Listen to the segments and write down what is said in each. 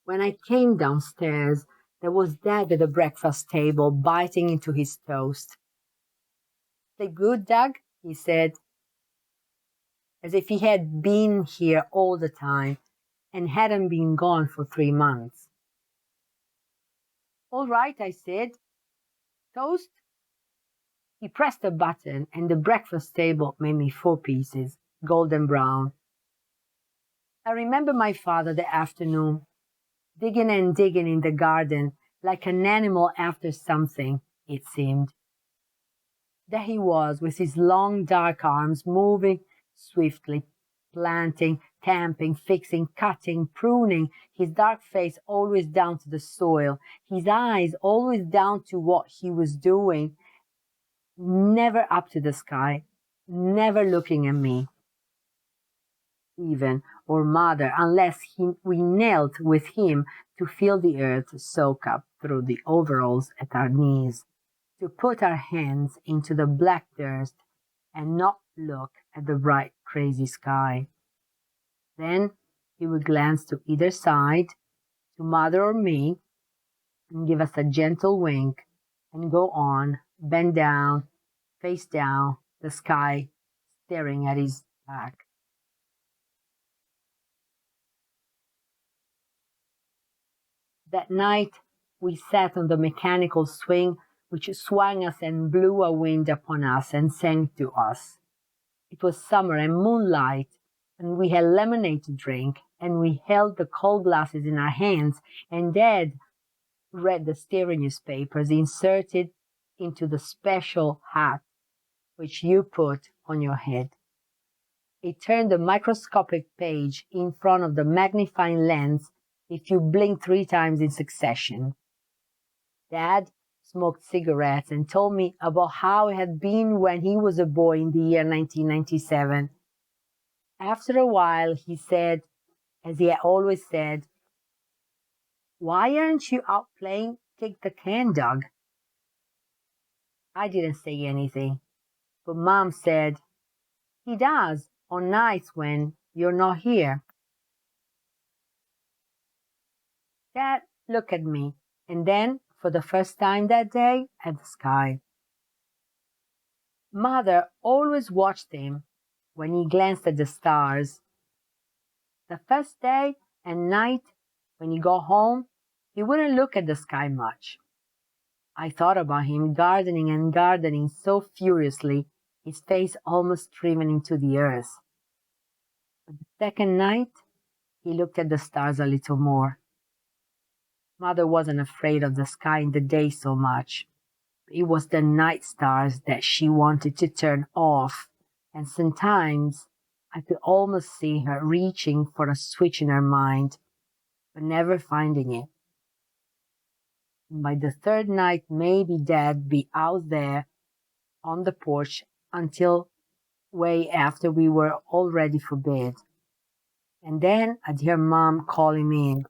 When I came downstairs, there was Dad at the breakfast table, biting into his toast. "They good, Doug?" he said, as if he had been here all the time and hadn't been gone for 3 months. "All right," I said. "Toast?" He pressed a button, and the breakfast table made me 4 pieces, golden brown. I remember my father that afternoon, digging and digging in the garden like an animal after something, it seemed. There he was, with his long dark arms moving swiftly, planting, tamping, fixing, cutting, pruning, his dark face always down to the soil, his eyes always down to what he was doing, never up to the sky, never looking at me, even, or mother, unless we knelt with him to feel the earth soak up through the overalls at our knees, to put our hands into the black dirt and not look at the bright, crazy sky. Then he would glance to either side, to mother or me, and give us a gentle wink and go on, bend down, face down, the sky staring at his back. That night we sat on the mechanical swing which swung us and blew a wind upon us and sang to us. It was summer and moonlight, and we had lemonade to drink, and we held the cold glasses in our hands, and Dad read the stereo newspapers inserted into the special hat which you put on your head. He turned the microscopic page in front of the magnifying lens if you blink 3 times in succession. Dad smoked cigarettes and told me about how it had been when he was a boy in the year 1997. After a while, he said, as he had always said, "Why aren't you out playing kick the can, Doug?" I didn't say anything, but Mom said, "He does on nights when you're not here." Dad looked at me, and then, for the first time that day, at the sky. Mother always watched him when he glanced at the stars. The first day and night, when he got home, he wouldn't look at the sky much. I thought about him gardening and gardening so furiously, his face almost driven into the earth. But the second night, he looked at the stars a little more. Mother wasn't afraid of the sky in the day so much. It was the night stars that she wanted to turn off, and sometimes I could almost see her reaching for a switch in her mind, but never finding it. And by the third night, maybe Dad'd be out there on the porch until way after we were all ready for bed. And then I'd hear Mom call him in.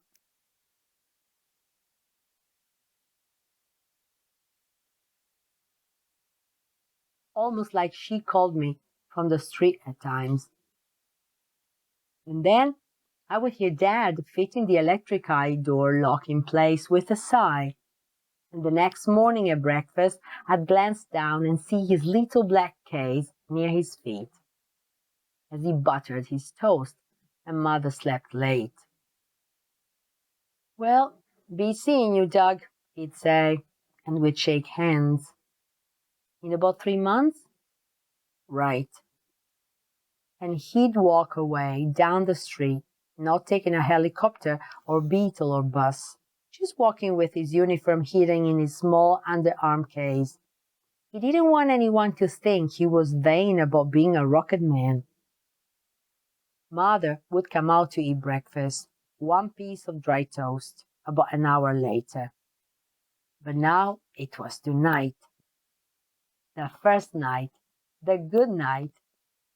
Almost like she called me from the street at times. And then I would hear Dad fitting the electric eye door lock in place with a sigh. And the next morning at breakfast, I'd glance down and see his little black case near his feet as he buttered his toast, and Mother slept late. "Well, be seeing you, Doug," he'd say, and we'd shake hands. "In about 3 months?" "Right." And he'd walk away down the street, not taking a helicopter or beetle or bus, just walking with his uniform hidden in his small underarm case. He didn't want anyone to think he was vain about being a rocket man. Mother would come out to eat breakfast, 1 piece of dry toast, about an hour later. But now it was tonight. The first night, the good night,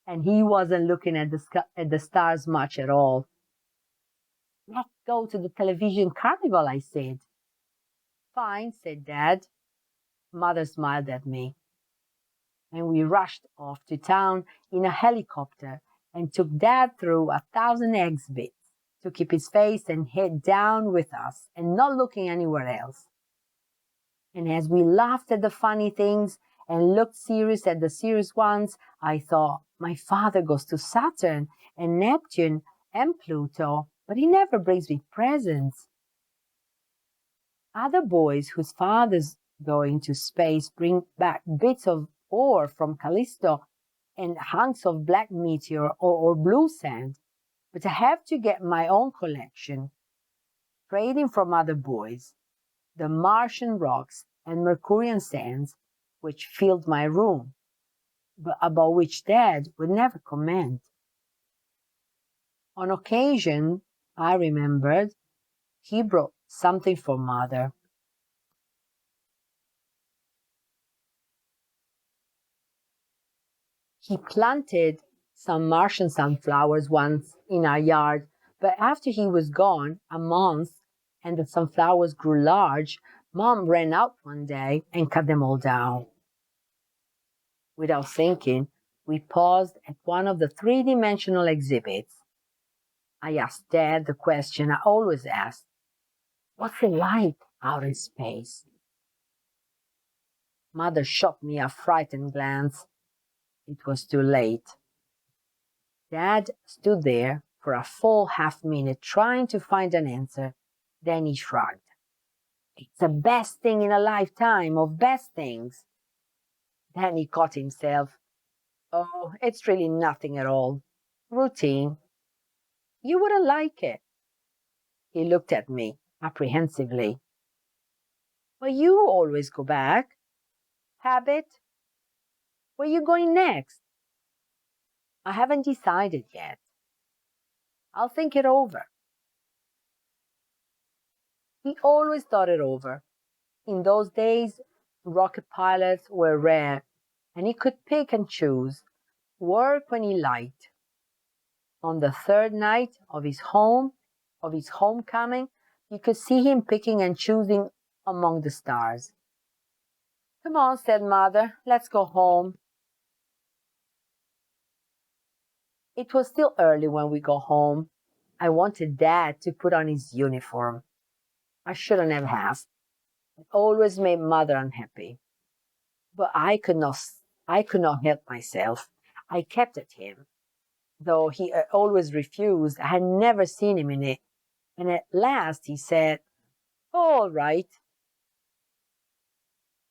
and he wasn't looking at the stars much at all. "Let's go to the television carnival," I said. "Fine," said Dad. Mother smiled at me, and we rushed off to town in a helicopter and took Dad through 1,000 exhibits, to keep his face and head down with us and not looking anywhere else. And as we laughed at the funny things and looked serious at the serious ones, I thought, my father goes to Saturn and Neptune and Pluto, but he never brings me presents. Other boys whose fathers go into space bring back bits of ore from Callisto and hunks of black meteor or blue sand, but I have to get my own collection, trading from other boys, the Martian rocks and Mercurian sands, which filled my room, but about which Dad would never comment. On occasion, I remembered, he brought something for Mother. He planted some Martian sunflowers once in our yard, but after he was gone a month and the sunflowers grew large, Mom ran out one day and cut them all down. Without thinking, we paused at one of the three-dimensional exhibits. I asked Dad the question I always ask. What's it like out in space? Mother shot me a frightened glance. It was too late. Dad stood there for a full half-minute trying to find an answer. Then he shrugged. It's the best thing in a lifetime of best things. Then he caught himself. Oh, it's really nothing at all. Routine. You wouldn't like it. He looked at me apprehensively. But you always go back. Habit? Where are you going next? I haven't decided yet. I'll think it over. He always thought it over. In those days, rocket pilots were rare, and he could pick and choose, work when he liked. On the third night of his homecoming, you could see him picking and choosing among the stars. Come on, said Mother, let's go home. It was still early when we got home. I wanted Dad to put on his uniform. I shouldn't have asked. It always made Mother unhappy. But I could not help myself. I kept at him, though he always refused. I had never seen him in it. And at last he said, all right.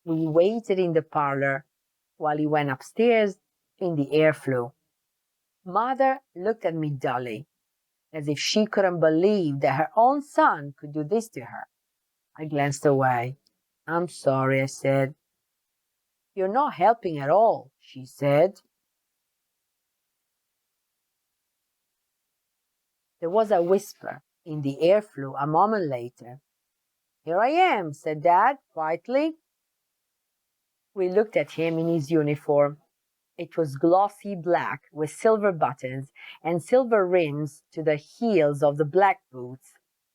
We waited in the parlor while he went upstairs in the air flew. Mother looked at me dully, as if she couldn't believe that her own son could do this to her. I glanced away. I'm sorry, I said. You're not helping at all, she said. There was a whisper in the air flue a moment later. Here I am, said Dad quietly. We looked at him in his uniform. It was glossy black with silver buttons and silver rims to the heels of the black boots,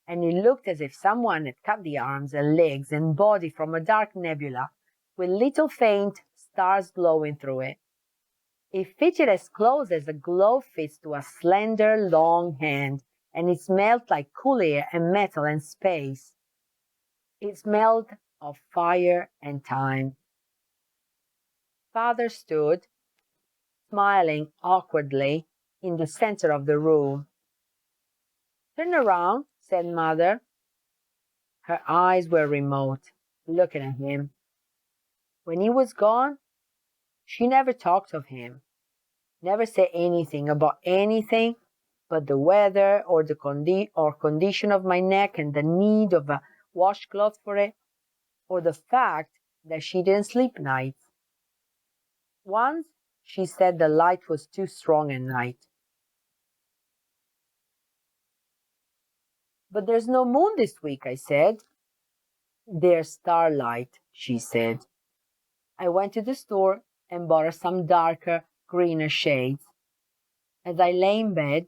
and it looked as if someone had cut the arms and legs and body from a dark nebula with little faint stars glowing through it. It fitted as close as a glove fits to a slender, long hand, and it smelled like cool air and metal and space. It smelled of fire and time. Father stood, smiling awkwardly, in the center of the room. Turn around, said Mother. Her eyes were remote, looking at him. When he was gone, she never talked of him, never said anything about anything but the weather or the condition of my neck and the need of a washcloth for it, or the fact that she didn't sleep nights. Once she said the light was too strong at night. But there's no moon this week, I said. There's starlight, she said. I went to the store and bought her some darker, greener shades. As I lay in bed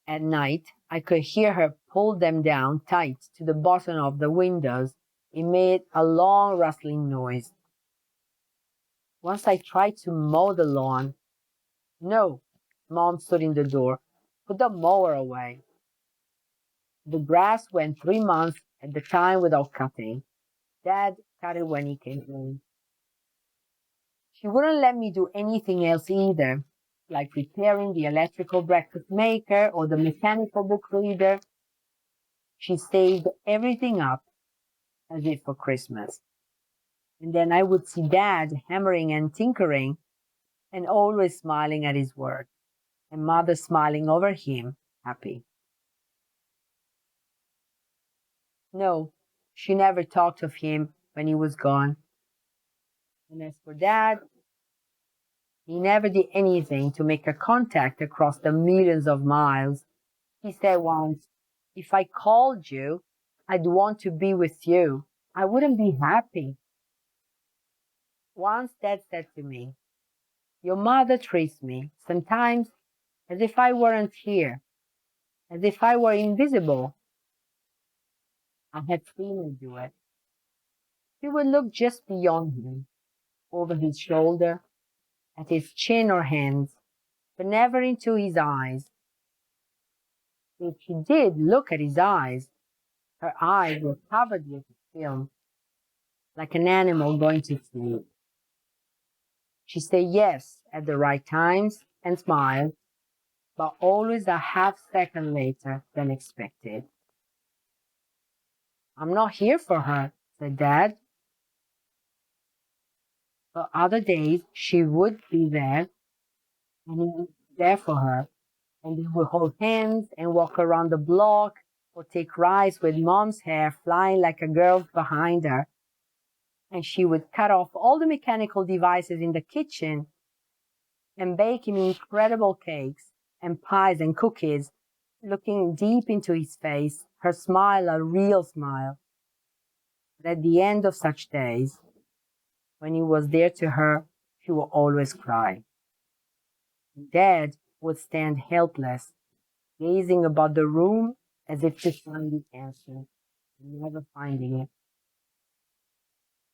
at night, I could hear her pull them down tight to the bottom of the windows. It made a long rustling noise. Once I tried to mow the lawn. No, Mom stood in the door. Put the mower away. The grass went 3 months at the time without cutting. Dad cut it when he came home. She wouldn't let me do anything else either, like repairing the electrical breakfast maker or the mechanical book reader. She saved everything up as if for Christmas. And then I would see Dad hammering and tinkering and always smiling at his work, and Mother smiling over him, happy. No, she never talked of him when he was gone. And as for Dad, he never did anything to make a contact across the millions of miles. He said once, "If I called you, I'd want to be with you. I wouldn't be happy." Once Dad said to me, "Your mother treats me sometimes as if I weren't here, as if I were invisible." I had seen her do it. She would look just beyond him, over his shoulder, at his chin or hands, but never into his eyes. If she did look at his eyes, her eyes were covered with film, like an animal going to sleep. She said yes at the right times and smiled, but always a half second later than expected. "I'm not here for her," said Dad. But other days she would be there, and he would be there for her, and they would hold hands and walk around the block or take rides with Mom's hair flying like a girl's behind her. And she would cut off all the mechanical devices in the kitchen and bake him incredible cakes and pies and cookies, looking deep into his face, her smile a real smile. But at the end of such days, when he was there to her, she would always cry. Dad would stand helpless, gazing about the room as if to find the answer, and never finding it.